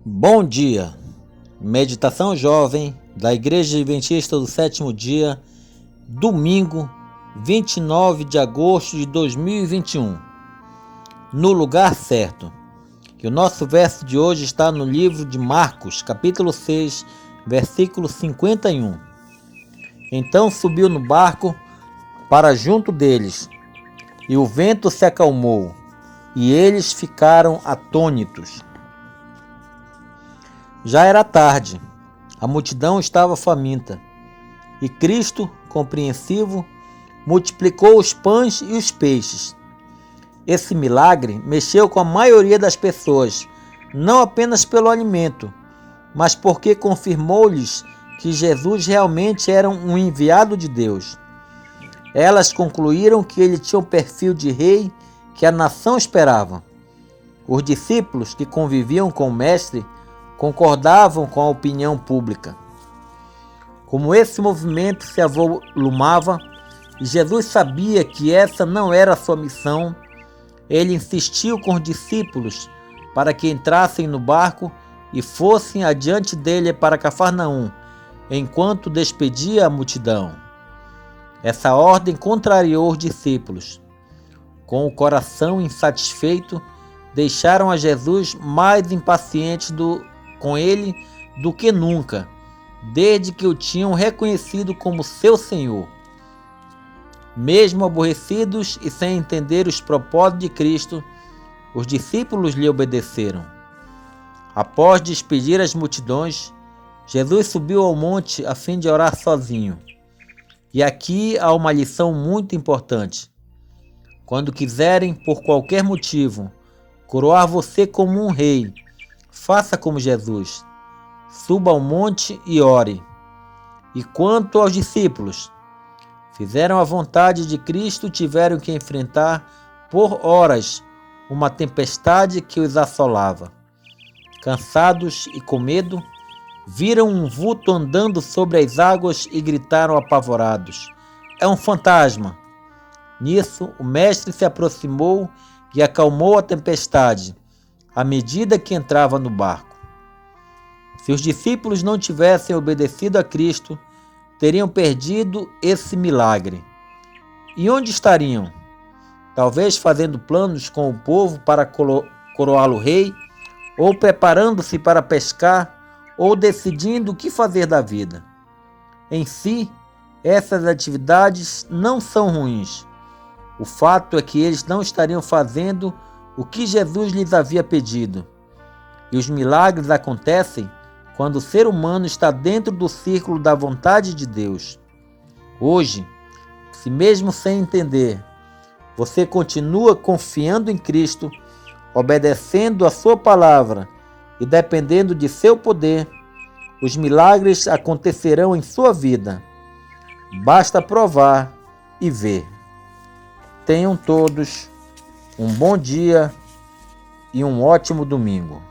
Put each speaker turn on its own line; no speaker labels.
Bom dia, meditação jovem da Igreja Adventista do Sétimo Dia, domingo 29 de agosto de 2021, no lugar certo. E o nosso verso de hoje está no livro de Marcos, capítulo 6, versículo 51. Então subiu no barco para junto deles, e o vento se acalmou, e eles ficaram atônitos. Já era tarde, a multidão estava faminta, e Cristo, compreensivo, multiplicou os pães e os peixes. Esse milagre mexeu com a maioria das pessoas, não apenas pelo alimento, mas porque confirmou-lhes que Jesus realmente era um enviado de Deus. Elas concluíram que ele tinha o perfil de rei que a nação esperava. Os discípulos que conviviam com o Mestre concordavam com a opinião pública. Como esse movimento se avolumava e Jesus sabia que essa não era a sua missão, ele insistiu com os discípulos para que entrassem no barco e fossem adiante dele para Cafarnaum, enquanto despedia a multidão. Essa ordem contrariou os discípulos. Com o coração insatisfeito, deixaram a Jesus mais impacientes com ele do que nunca, desde que o tinham reconhecido como seu Senhor. Mesmo aborrecidos e sem entender os propósitos de Cristo, os discípulos lhe obedeceram. Após despedir as multidões, Jesus subiu ao monte a fim de orar sozinho. E aqui há uma lição muito importante. Quando quiserem, por qualquer motivo, coroar você como um rei, faça como Jesus. Suba ao monte e ore. E quanto aos discípulos, fizeram a vontade de Cristo, tiveram que enfrentar por horas uma tempestade que os assolava. Cansados e com medo, viram um vulto andando sobre as águas e gritaram apavorados: "É um fantasma!" Nisso, o mestre se aproximou e acalmou a tempestade, à medida que entrava no barco. Se os discípulos não tivessem obedecido a Cristo, teriam perdido esse milagre. E onde estariam? Talvez fazendo planos com o povo para coroá-lo rei, ou preparando-se para pescar, ou decidindo o que fazer da vida. Em si, essas atividades não são ruins. O fato é que eles não estariam fazendo o que Jesus lhes havia pedido. E os milagres acontecem quando o ser humano está dentro do círculo da vontade de Deus. Hoje, se mesmo sem entender, você continua confiando em Cristo, obedecendo a sua palavra e dependendo de seu poder, os milagres acontecerão em sua vida. Basta provar e ver. Tenham todos um bom dia e um ótimo domingo.